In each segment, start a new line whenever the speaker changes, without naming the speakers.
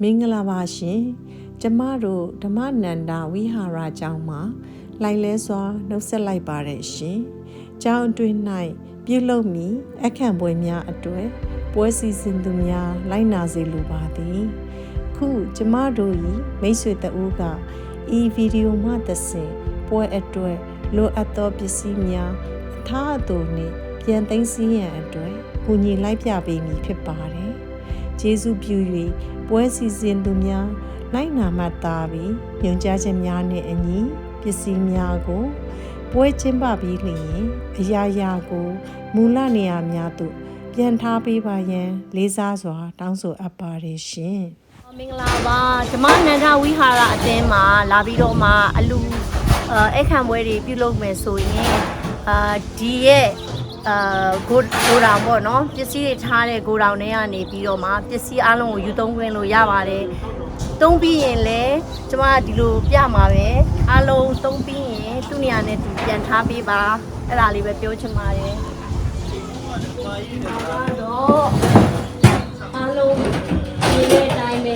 မင်္ဂလာပါရှင်ကျမတို့ဓမ္မနန္ဒဝိဟာရကျောင်းမှာလိုက်လဲစွာနှုတ်ဆက်လိုက်ပါတယ်ရှင်ကျောင်းအတွင်း၌ပြုလုပ်မည်အခန့်ပွဲများအတွက်ပွဲစီစဉ်သူများလိုက်နာစေလိုပါသည်ခုကျမတို့၏မိတ်ဆွေတဦးကဤဗီဒီယိုမှသဖြင့်ပွဲအတွက်လိုအပ်သောပစ္စည်းများအထားအသွင်နှင့်ပြန်သိမ်းဆည်းရန်အတွက်ကူညီလိုက်ပြပေးမည်ဖြစ်ပါတယ်ကျေးဇူးပြု၍ပွဲစီစဉ်သူများလိုက်နာမှတ်သားပြီးညွှန်ကြားချက်များနဲ့အညီပစ္စည်းများကိုပွဲကျင်းပပြီးလျင်အရာရာကိုမူလနေရာများသို့ပြန်ထားပေးပါရန်လေးစားစွာတောင်းဆိုအပ်ပါတယ်ရှင်
မင်္ဂလာပါဓမ္မနန္ဒဝိဟာရအသင်းမှာလာပြီးတော့မှအလူအခန့်ပွဲတွေပြုလုပ်မယ်ဆိုရင်ဒီရဲ့ဂိုဒေါင်ပေါ့နော်ပစ္စည်းတွေထားတဲ့ဂိုဒေါင်ထဲကနေပြီးတော့မှပစ္စည်းအလုံးကိုယူသုံးခွင့်လို့ရပါတယ်သုံးပြီးရင်လည်းကျမဒီလိုပြမှာပဲအလုံးသုံးပြီးရင်သူ့နေရာနဲ့သူပြန်ထားပေးပါအဲ့ဒါလေးပဲပြောချင်ပါတယ်တော့အလုံးဒီနေ့တိုင်းပဲ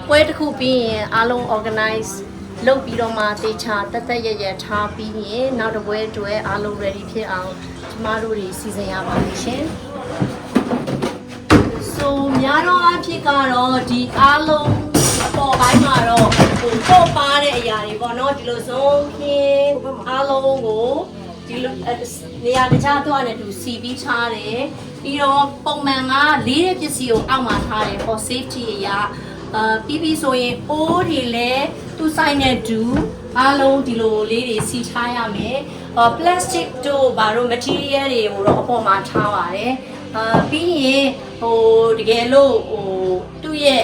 ပွဲတစ်ခုပြီးရင်အလုံး organize လုပ်ပြီးတော့မှတေချာတက်တက်ရရထားပြီးရင်နောက်တစ်ပွဲအတွက်အားလုံး ready ဖြစ်အောင်ကျမတို့တွေစီစဉ်ရပါလိမ့်ရှင်ဆိုများတော့အဖြစ်ကတော့ဒီအားလုံးအပေါ်ပိုင်းမှာတော့ပို့ပါတဲ့အရာတွေပေါ့နော်ဒီလိုဆုံးခင်းအားလုံးကိုဒီလိုနေရာတခြားတော့နဲ့တူစီပြီးချားတယ်ပြီးတော့ပုံမှန်ကလေးတဲ့ပစ္စည်းကိုအောက်မှာထားတယ် for safety အရာပြီးဆိုရင်အိုးတွေလည်းသူ့ဆိုင်နဲ့တူအားလုံးဒီလိုလေးတွေစီထားရမယ်plastic တို့ဘာလို့ material တွေကိုတော့အပေါ်မှာထားပါတယ်ပြီးရင်တကယ်လို့သူ့ရဲ့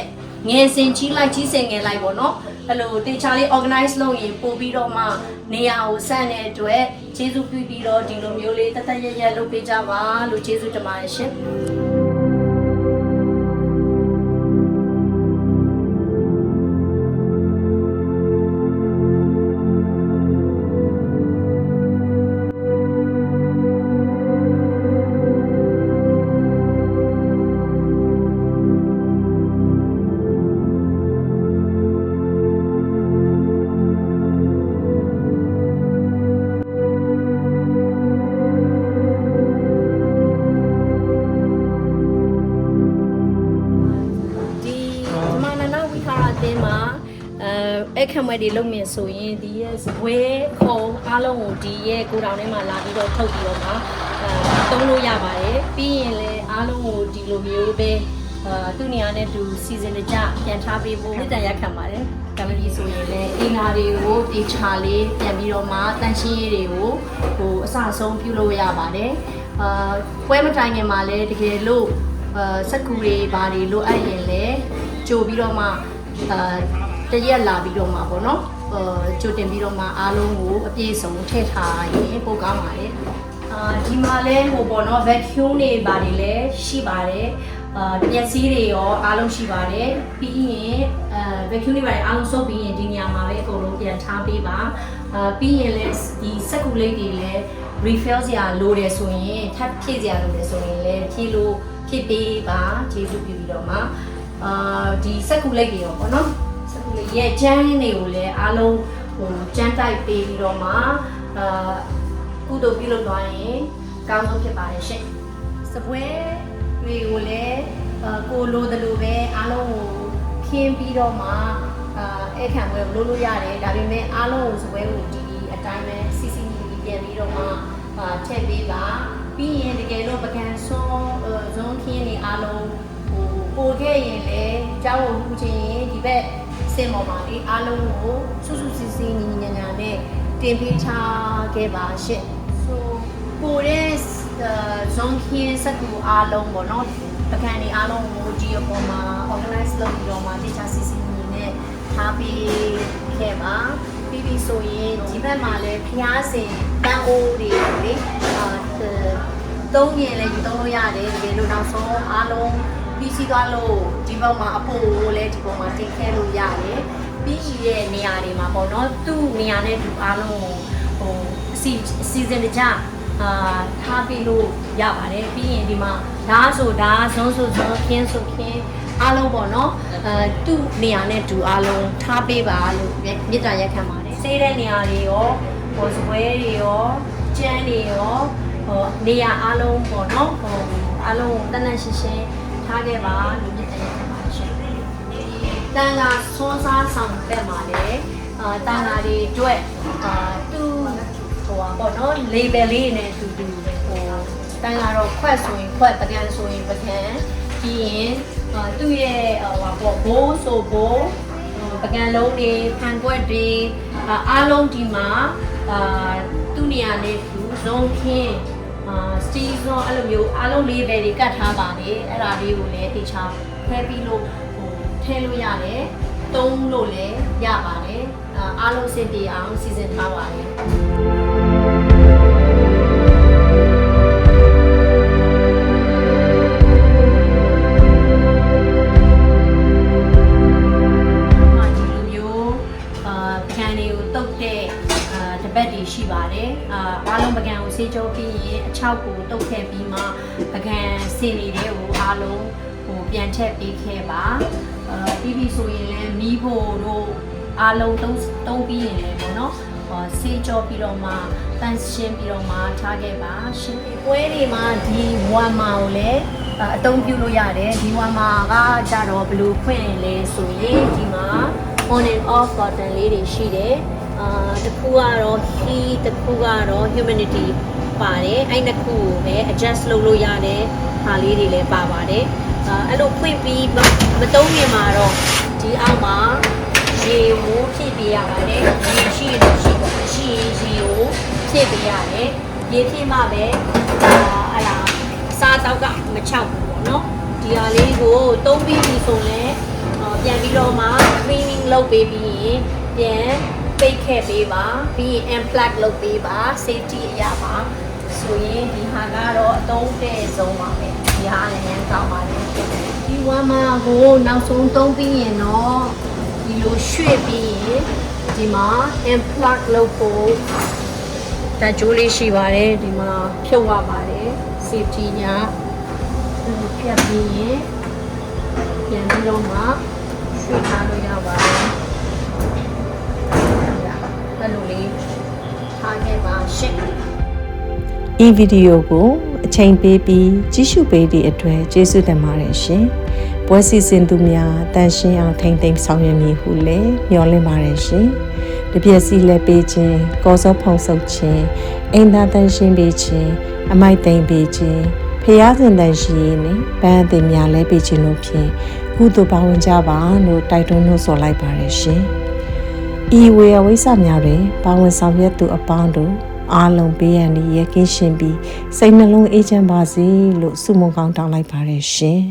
ငယ်စင်ကြီးလိုက်ကြီးစင်ငယ်လိုက်ပေါ့နော်အဲ့လိုတေချာလေး organize လုပ်ရင်ပို့ပြီးတော့မှနေရာကိုဆန့်တဲ့အတွက်ကျေးဇူးပြုပြီးတော့ဒီလိုမျိုးလေးတသက်ရရလုပ်ပေးကြပါလို့ကျေးဇူးတင်ပါတယ်ရှင်အခန့်ပွဲတွေလုပ်မယ်ဆိုရင်ဒီရဲ့ဇပွဲခုံအားလုံးကိုဒီရဲ့ကိုတောင်ထဲမှာလာပြီးတော့ထုတ်ပြီးတော့မှသုံးလို့ရပါတယ်ပြီးရင်လည်းအားလုံးကိုဒီလိုမျိုးပဲသူ့နေရာနဲ့သူစီစဉ်ကြပြန်ထားပေးဖို့လက်တံရက်ခံပါတယ်ကမ္ဘာကြီးဆိုရင်လည်းအင်္ဂါတွေကိုတေချာလေးပြန်ပြီးတော့မှတန်ရှင်းရေးတွေကိုအစအဆုံးပြုလုပ်ရပါတယ်ပွဲမတိုင်ခင်မှာလည်းတကယ်လို့စက်ကူတွေဘာတွေလိုအပ်ရင်လည်းကြိုပြီးတော့မှတရက်လာပြီးတော့မှာပေါ့နော်ကြိုတင်ပြီးတော့မှအားလုံးကိုအပြည့်စုံထည့်ထားရင်ပိုကောင်းပါတယ်ဒီမှာလဲပေါ့နော် vacuum တွေပါတယ်လဲရှိပါတယ်ပျက်စီးတွေရောအားလုံးရှိပါတယ်ပြီးရင် vacuum တွေပါတယ်အားလုံးစုပ်ပြီးရင်ဒီနေရာမှာပဲအကုန်လုံးပြန်ထားပေးပါပြီးရင်လဲဒီစက်ကူလေးတွေလဲ refill စရာလိုတယ်ဆိုရင်ထပ်ဖြည့်စရာလိုတယ်ဆိုရင်လဲဖြည့်ပေးပါကျေးဇူးပြုပြီးတော့မှဒီစက်ကူလေးတွေရောပေါ့နော်ရဲ့ကျန်းတွေကိုလည်းအားလုံးကျန်းတိုက်ပေးပြီးတော့မှကုသိုလ်ပြုလုပ်သွားရင်ကောင်းဆုံးဖြစ်ပါတယ်ရှင်စပွဲတွေကိုလည်းကိုလိုသလိုပဲအားလုံးကိုခင်းပြီးတော့မှအခန့်ပွဲလုပ်လို့ရတယ်ဒါပေမဲ့အားလုံးကိုစပွဲကိုဒီအတိုင်းပဲစီစီပြန်ပြီးတော့မှထည့်ပေးပါပြီးရင်တကယ်လို့ပကံစွန်းခင်းနေအားလုံးပို့ခဲ့ရင်လည်းကြောက်လို့ချင်းရင်ဒီဘက်စင်ပေါ်မှာဒီအားလုံးကိုစုစုစည်းစည်းညီညီညာညာနဲ့တင်ပေးထားခဲ့ပါရှင့်ဆိုပို့တဲ့ဇွန်ခင်းစက်ကူအားလုံးပေါ့နော်ပကံတွေအားလုံးကိုဒီအပေါ်မှာ organize လုပ်ပြီးတော့မှတေချာစီစီညီနဲ့ထားပေးခဲ့ပါပြီးဆိုရင်ဒီဘက်မှာလည်းဖျားစင်တန်အိုးတွေလေသုံးရင်လည်းယူသုံးလို့ရတယ်ဒီလိုနောက်ဆုံးအားလုံးပြီးစီးသွားလို့ဒီဘက်မှာအဖို့ကိုလည်းဒီဘက်မှာတင်ခဲလို့ရတယ်ပြီးရဲ့နေရာတွေမှာပေါ့နော်သူ့နေရာနဲ့သူအားလုံးကိုစီစဉ်ကြထားပြီးလို့ရပါတယ်ပြီးရင်ဒီမှာဓာတ်ဆိုဓာတ်ဇွန်းဆိုဇွန်းခင်းဆိုခင်း အားလုံးပေါ့နော်သူ့နေရာနဲ့သူအားလုံးထားပေးပါလို့မေတ္တာရက်ခံပါတယ်စေးတဲ့နေရာတွေရောဟိုစပွဲတွေရောကျန်းတွေရောဟိုနေရာအားလုံးပေါ့နော်ဟိုအားလုံးတန်တန်ရှင်းရှင်းထားခဲ့ပါလို့မေတ္တာရက်ခံပါတယ်ရှင်တန်ကဆွမ်းစားဆောင်တက်ပါလေတန်ဃာတွေအတွက်သူ့ဟိုပါပေါ့နော် label လေးနဲ့တူတူဟိုတန်ဃာတော့ခွက်ဆိုရင်ခွက်ပကံဆိုရင်ပကံပြီးရင်သူ့ရဲ့ဟိုပေါ့ဘိုးဆိုဘိုးပကံလုံးတွေဖန်ကွက်တွေအားလုံးဒီမှာသူ့နေရာနဲ့သူဇုံခင်းစတီဇွန်အဲ့လိုမျိုးအားလုံး label တွေကတ်ထားပါလေအဲ့ဒါလေးကိုလည်းတေချာဖဲပြီးလို့ဟိုထည့်လို့ရတယ်တုံးလို့လည်းရပါတယ်အားလုံးစင်တီအောင်စီစဉ်ထားပါတယ်တပတ်တွေရှိပါတယ်အားလုံးပကံကိုဆေးကြောပြီးရင်အချောက်ကိုတုတ်ခဲ့ပြီးမှပကံစင်နေတဲ့ကိုအားလုံးဟိုပြန်ချက်ပေးခဲ့ပါပြီးပြီဆိုရင်လည်းမီးဖို့တို့အားလုံးတုံးပြီးရင်လည်းပေါ့နော်ဆေးကြောပြီးတော့မှတန့်ရှင်းပြီးတော့မှထားခဲ့ပါရှင်ပွဲတွေမှာဒီဝါမာကိုလည်းအသုံးပြုလို့ရတယ်ဒီဝါမာကကြတော့ဘယ်လိုဖွင့်လဲဆိုရင်ဒီမှာ on and off button လေးတွေရှိတယ်တစ်ခုကတော့ heat တစ်ခုကတော့ humidity ပါတယ်အဲ့နှစ်ခုကိုပဲ adjust လုပ်လို့ရတယ်ဟာလေးတွေလည်းပါပါတယ်အဲ့လိုဖွင့်ပြီးမသုံးခင်မှာတော့ဒီအောက်မှာရေကိုဖြည့်ပေးရပါတယ်ရေရှိရင်ရှိပါရှိရင်ရေကိုဖြည့်ပေးရတယ်ရေဖြည့်မှပဲအဲ့ဒါစားတော့ကမချောက်ဘူးပေါ့နော်ဒီဟာလေးကိုသုံးပြီးပြီဆိုရင်ပြန်ပြီးတော့မှ cleaning လုပ်ပေးပြီးရင်ပြန်ပိတ်ခဲ့ပေးပါပြီးရင် unplug လုပ်ပေးပါ safety အရာပါဆိုရင်ဒီဟာကတော့အသုံးတဲ့ဆုံးပါပဲဒီဟာလည်းရန်ကောင်းပါတယ်ဒီဝါမာကိုနောက်ဆုံးသုံးပြီးရင်တော့ဒီလိုရွှေ့ပြီးရင်ဒီမှာ unplug လုပ်ဖို့တကြိုးလေးရှိပါတယ်ဒီမှာဖြုတ်ရပါတယ် safety ညာဖြတ်ပြီးရင်ပြန်ပြီးတော့မှရွှေ့ထားလို့ရပါတယ်အဲ့လိုလေးထားခဲ့ပါရှင့်
ဒီဗီဒီယိုကိုအချိန်ပေးပြီးကြည့်ရှုပေးသည့်အတွက်ကျေးဇူးတင်ပါတယ်ရှင်ပွဲစီစဉ်သူများတန်ရှင်းအောင်ထိမ့်သိမ်းဆောင်ရွက်မည်ဟုလည်းမျှော်လင့်ပါတယ်ရှင်တပြည့်စီလက်ပေးခြင်းကောစောဖုံဆုပ်ခြင်းအိမ်သာတန်ရှင်းပေးခြင်းအမိုက်သိမ်းပေးခြင်းဖျားစဉ်တန်ရှင်းရေးနဲ့ဗန်းအသင်များလဲပေးခြင်းတို့ဖြင့်ကုသိုလ်ပါဝင်ကြပါလို့တိုက်တွန်းလို့ဆိုလိုက်ပါတယ်ရှင်ဤဝေယဝိဆများတွင်ပါဝင်ဆောင်ရွက်သူအပေါင်းတို့အားလုံးဘေးရန်ရကင်းရှင်းပြီးစိတ်နှလုံးအေးချမ်းပါစေလို့ဆုမွန်ကောင်းတောင်းလိုက်ပါတယ်ရှင်